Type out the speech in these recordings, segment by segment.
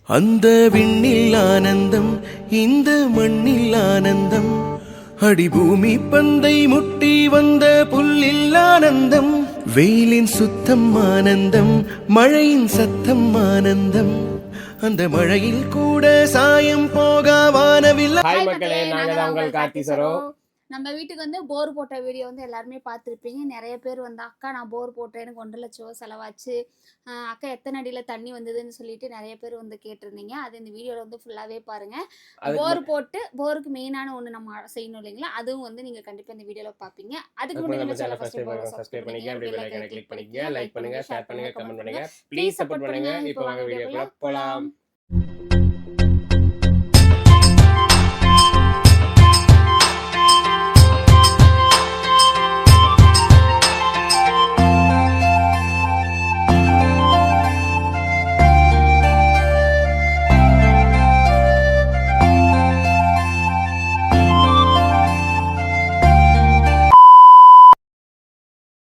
அந்த விண்ணில் ஆனந்தம் இந்த மண்ணில் ஆனந்தம் அடிபூமி பந்தை முட்டி வந்த புல்லில் ஆனந்தம் வெயிலின் சுத்தம் ஆனந்தம் மழையின் சத்தம் ஆனந்தம் அந்த மழையில் கூட சாயம் போக வானவில். ஹாய் மக்களே, நாங்க தான் உங்கள் கார்த்தி சரோ. நம்ம வீட்டுக்கு வந்து போர் போட்ட வீடியோ வந்து எல்லாருமே பார்த்துருப்பீங்க. நிறைய பேர் வந்து அக்கா நான் போர் போட்டேன், எனக்கு 1.5 லட்சம் செலவாச்சு, அக்கா எத்தனை அடியில் தண்ணி வந்ததுன்னு சொல்லிட்டு நிறைய பேர் வந்து கேட்டிருந்தீங்க. அது இந்த வீடியோவில் வந்து ஃபுல்லாகவே பாருங்கள். போர் போட்டு போருக்கு மெயினான ஒன்று நம்ம செய்யணும் இல்லைங்களா, அதுவும் வந்து நீங்கள் கண்டிப்பாக இந்த வீடியோவில் பார்ப்பீங்க. அதுக்கு முன்னாடி நம்ம சேனலை சப்ஸ்கிரைப் பண்ணிக்கங்க, அப்படியே பெல் ஐகானை கிளிக் பண்ணிக்கங்க, லைக் பண்ணுங்க, ஷேர் பண்ணுங்க, கமெண்ட் பண்ணுங்க, ப்ளீஸ் சப்போர்ட் பண்ணுங்க. இப்போ வாங்க வீடியோக்குள்ள போலாம்.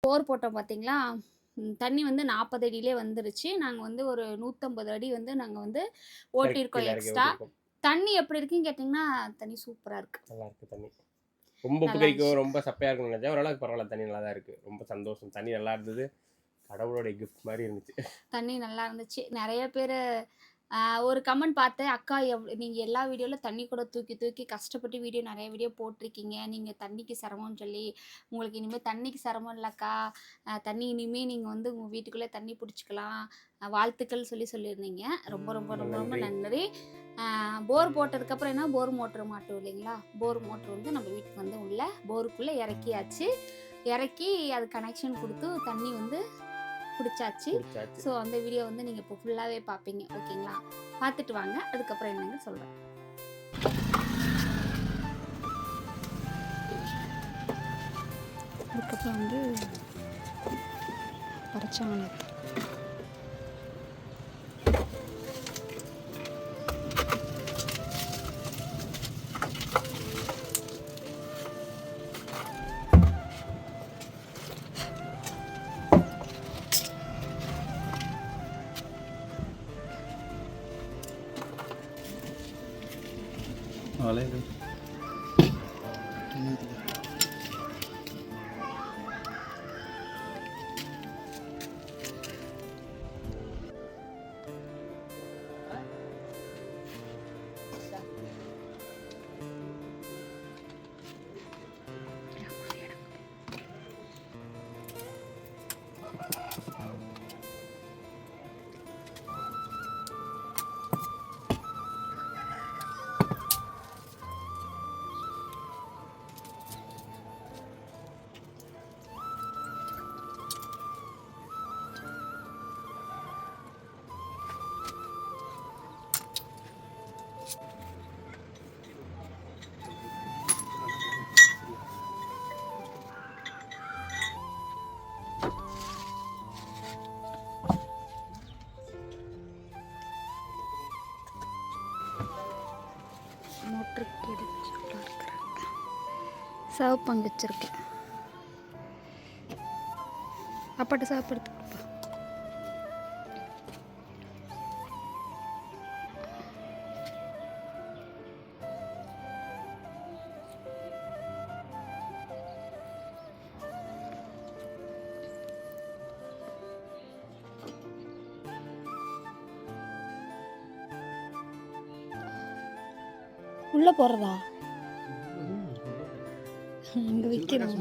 போர் போட்டோம் பார்த்தீங்களா, தண்ணி வந்து 40 அடியிலே வந்துருச்சு. நாங்கள் வந்து ஒரு 150 அடி வந்து நாங்கள் வந்து ஓட்டியிருக்கோம் எக்ஸ்ட்ரா. தண்ணி எப்படி இருக்குன்னு கேட்டிங்கன்னா, தண்ணி சூப்பராக இருக்குது, நல்லா இருக்குது. தண்ணி ரொம்ப புகைக்கும் ரொம்ப சப்பையாக இருக்குன்னு நினச்சேன். ஓரளவுக்கு பரவாயில்ல, தண்ணி நல்லா தான் இருக்குது. ரொம்ப சந்தோஷம். தண்ணி நல்லா இருந்தது, கடவுளோடைய கிஃப்ட் மாதிரி இருந்துச்சு. தண்ணி நல்லா இருந்துச்சு. நிறைய பேர் ஒரு கமெண்ட் பார்த்தேன், அக்கா நீங்கள் எல்லா வீடியோவில் தண்ணி கூட தூக்கி தூக்கி கஷ்டப்பட்டு நிறைய வீடியோ போட்டிருக்கீங்க, நீங்கள் தண்ணிக்கு சிரமம்னு சொல்லி. உங்களுக்கு இனிமேல் தண்ணிக்கு சிரமம் இல்லைக்கா, தண்ணி இனிமேல் நீங்கள் வந்து உங்கள் வீட்டுக்குள்ளே தண்ணி பிடிச்சிக்கலாம், வாழ்த்துக்கள் சொல்லியிருந்தீங்க. ரொம்ப ரொம்ப ரொம்ப ரொம்ப நன்றி. போர் போட்டதுக்கப்புறம் என்ன, போர் மோட்ரு மாட்டோம் இல்லைங்களா, போர் மோட்ரு வந்து நம்ம வீட்டுக்கு வந்து உள்ள போருக்குள்ளே இறக்கியாச்சு. இறக்கி அது கனெக்ஷன் கொடுத்து தண்ணி வந்து பிடிச்சாச்சு. ஸோ அந்த வீடியோ வந்து நீங்கள் இப்போ ஃபுல்லாகவே பார்ப்பீங்க, ஓகேங்களா? பார்த்துட்டு வாங்க, அதுக்கப்புறம் என்னங்க சொல்கிறேன். அதுக்கப்புறம் வந்து பறிச்சாங்க. சர்வ் பண்ணி வச்சுருக்கேன். அப்பாட்ட சாப்பிடுறதுக்கு உள்ள போறதா இங்க விக்கிறோம்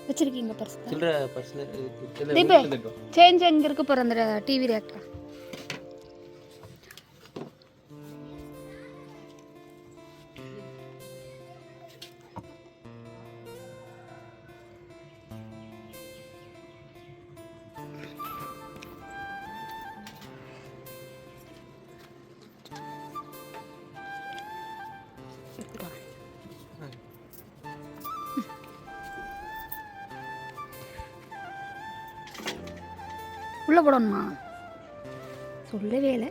வச்சிருக்கீங்க. பர்ஸ் சேஞ்ச் எங்க இருக்கு போற அந்த டிவி ரேக்ல. உள்ள போடணுமா? சொல்லவே இல்லை.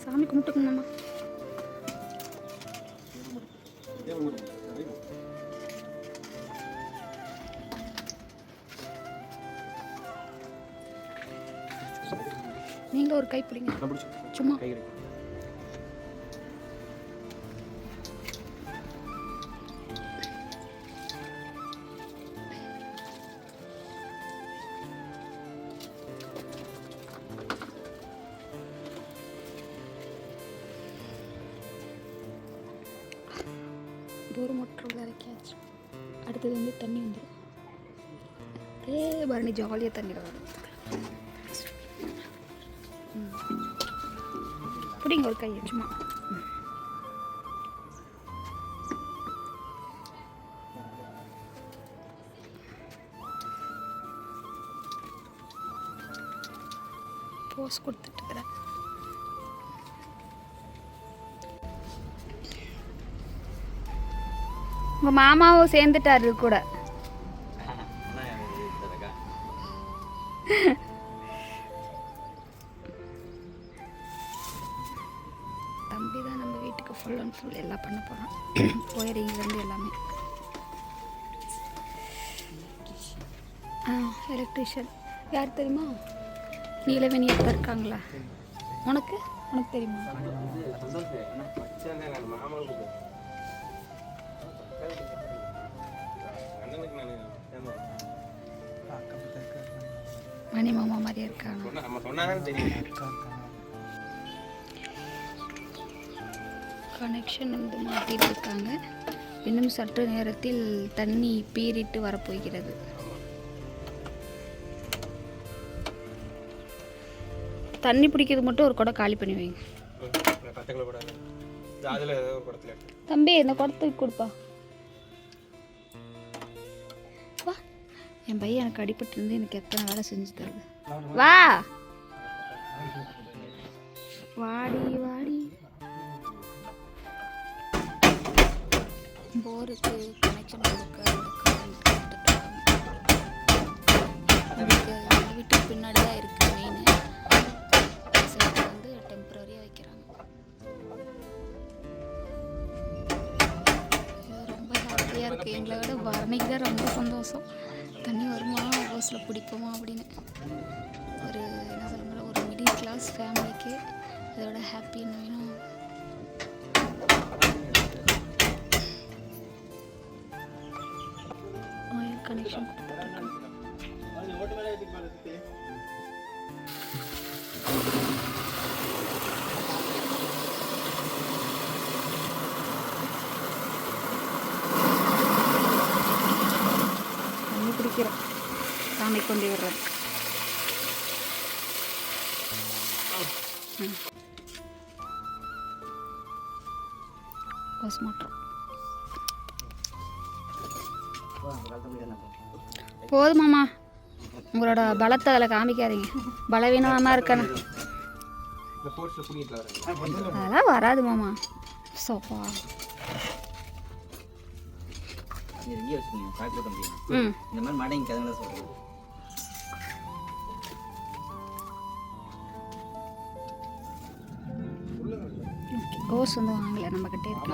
சாமி கும்பிட்டுக்கணுமா? நீங்களும் ஒரு கை பிடிங்க நான் பிடிச்சி சும்மா. கை கிடைக்கும். போர் மோட்டர் இறக்கியாச்சு. அடுத்தது வந்து தண்ணி வந்துடும். பரணி ஜாலியாக தண்ணியில் வரும். பிடிங்க ஒரு கையை சும்மா. போஸ் கொடுத்துட்டு இருக்கிறேன். உங்கள் மாமாவும் சேர்ந்துட்டாரு கூட. தம்பி தான் நம்ம வீட்டுக்கு ஃபுல் அண்ட் ஃபுல் எல்லாம் பண்ண போகிறோம். ஒயரிங்லேருந்து எல்லாமே. எலக்ட்ரிஷியன் யார் தெரியுமா? நீலவேணி எப்போ இருக்காங்களா? உனக்கு உனக்கு தெரியுமா? மணி மாமா மாதிரியே இருக்காங்க. கனெக்ஷன் வந்து மாற்றிட்டு இருக்காங்க. இன்னும் சற்று நேரத்தில் தண்ணி பீறிட்டு வரப்போகிறது. தண்ணி பிடிக்கிறது மட்டும் ஒரு குடம் காலி பண்ணி வைங்க. தம்பி இந்த குடத்துக்கு கொடுப்பா. வா, என் பையன் எனக்கு அடிபட்டு இருந்து எனக்கு எத்தனை வேலை செஞ்சு தருது. வா வாடி வாடி. போருக்கு கனெக்ஷன் கொடுக்க வீட்டுக்கு பின்னாடி தான் இருக்கு மெயின். வந்து டெம்பரரியாக வைக்கிறாங்க. ரொம்ப ஹாப்பியாக இருக்குது. எங்களை விட பரணிக்கு தான் ரொம்ப சந்தோஷம். தண்ணி வருமா ஹவுஸில் பிடிப்போமா அப்படின்னு. ஒரு என்ன சொல்ல, ஒரு மிடில் கிளாஸ் ஃபேமிலிக்கு இதோட ஹாப்பி என்ன வேணும்? கனெக்ஷன் கொடுத்துட்ருக்காங்க. தண்ணி பிடிக்கிறோம் சாமி கொண்டு விடுறது. பஸ் மாட்டோம். போதுமாம்மா, உங்களோட பலத்தை அதில் காமிக்காதீங்க. பலவீனமாக இருக்கணும். அதெல்லாம் வராது மாமா. சோஃபா ஓஸ் வந்து வாங்கலை நம்மக்கிட்ட இருக்கு.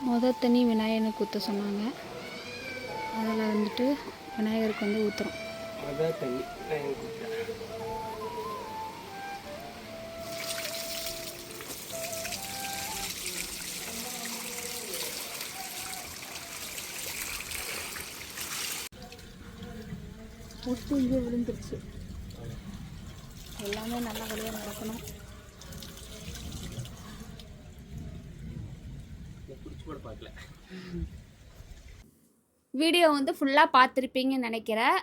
மொதல் தண்ணி விநாயகனுக்கு ஊற்ற சொன்னாங்க. அதில் வந்துட்டு விநாயகருக்கு வந்து ஊற்றுறோம். முட்டு இங்கே விழுந்துருச்சு. எல்லாமே நல்ல வழியாக நடக்கணும். வீடியோ வந்து ஃபுல்லாக பார்த்துருப்பீங்கன்னு நினைக்கிறேன்.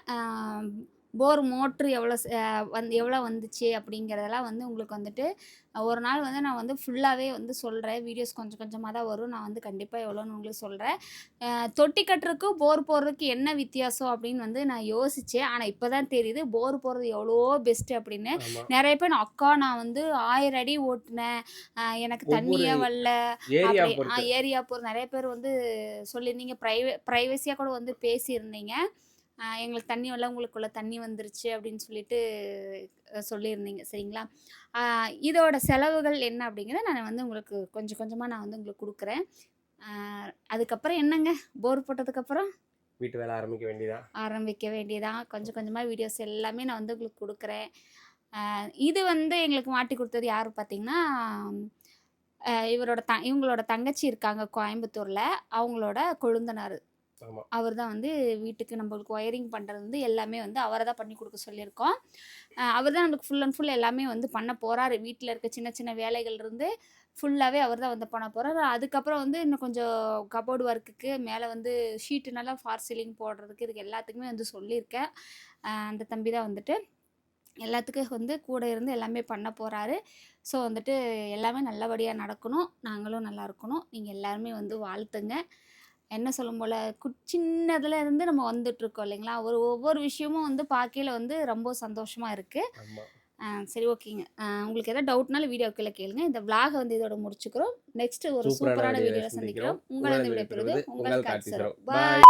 போர் மோட்ரு எவ்வளோ வந்துச்சு அப்படிங்கிறதெல்லாம் வந்து உங்களுக்கு வந்துட்டு ஒரு நாள் வந்து நான் வந்து ஃபுல்லாகவே வந்து சொல்கிறேன். வீடியோஸ் கொஞ்சம் கொஞ்சமாக தான் வரும். நான் வந்து கண்டிப்பாக எவ்வளோன்னு உங்களுக்கு சொல்கிறேன். தொட்டி கட்டுறதுக்கும் போர் போடுறதுக்கு என்ன வித்தியாசம் அப்படின்னு வந்து நான் யோசித்தேன். ஆனால் இப்போ தான் தெரியுது போர் போடுறது எவ்வளோ பெஸ்ட்டு அப்படின்னு. நிறைய பேர் நான் வந்து 1000 அடி ஓட்டினேன், எனக்கு தண்ணியே வரல அப்படி ஏரியா போகிற நிறைய பேர் வந்து சொல்லியிருந்தீங்க. ப்ரைவசியாக கூட வந்து பேசியிருந்தீங்க. எங்களுக்கு தண்ணி வரல, உங்களுக்குள்ள தண்ணி வந்துருச்சு அப்படின்னு சொல்லிட்டு சொல்லியிருந்தீங்க. சரிங்களா? இதோட செலவுகள் என்ன அப்படிங்கிறத நான் வந்து உங்களுக்கு கொஞ்சம் கொஞ்சமாக நான் வந்து உங்களுக்கு கொடுக்குறேன். அதுக்கப்புறம் என்னங்க, போர் போட்டதுக்கப்புறம் வீட்டு வேலை ஆரம்பிக்க வேண்டியதான். ஆரம்பிக்க வேண்டியதான். கொஞ்சம் கொஞ்சமாக வீடியோஸ் எல்லாமே நான் வந்து உங்களுக்கு கொடுக்குறேன். இது வந்து எங்களுக்கு மாட்டி கொடுத்தது யார் பார்த்தீங்கன்னா, இவங்களோட தங்கச்சி இருக்காங்க கோயம்புத்தூரில், அவங்களோட கொழுந்தனார். ஆமா. அவர் தான் வந்து வீட்டுக்கு நம்மளுக்கு ஒயரிங் பண்ணுறது வந்து எல்லாமே வந்து அவரை தான் பண்ணி கொடுக்க சொல்லியிருக்கோம். அவர் தான் நம்மளுக்கு ஃபுல் அண்ட் ஃபுல் எல்லாமே வந்து பண்ண போகிறாரு. வீட்டில் இருக்க சின்ன சின்ன வேலைகள் இருந்து ஃபுல்லாகவே அவர் தான் வந்து பண்ண போகிறாரு. அதுக்கப்புறம் வந்து இன்னும் கொஞ்சம் கபோர்டு ஒர்க்குக்கு மேலே வந்து ஷீட்டுனால ஃபார் சீலிங் போடுறதுக்கு இதுக்கு எல்லாத்துக்குமே வந்து சொல்லியிருக்கேன். அந்த தம்பி தான் வந்துட்டு எல்லாத்துக்கும் வந்து கூட இருந்து எல்லாமே பண்ண போகிறாரு. ஸோ வந்துட்டு எல்லாமே நல்லபடியாக நடக்கணும். நாங்களும் நல்லா இருக்கணும். நீங்கள் எல்லாருமே வந்து வாழ்த்துங்க. என்ன சொல்லும் போல் சின்னதுல இருந்து நம்ம வந்துட்டுருக்கோம் இல்லைங்களா? ஒவ்வொரு விஷயமும் வந்து பார்க்கையில வந்து ரொம்ப சந்தோஷமாக இருக்குது. ஆமா. சரி ஓகேங்க. உங்களுக்கு எதாவது டவுட்னாலும் வீடியோ கீழே கேளுங்க. இந்த விளாக வந்து இதோட முடிச்சுக்கிறோம். நெக்ஸ்ட் ஒரு சூப்பரான வீடியோவில் சந்திக்கிறோம். உங்களை விடைபெறுவது உங்கள் கார்த்தி சரோ. பாய்.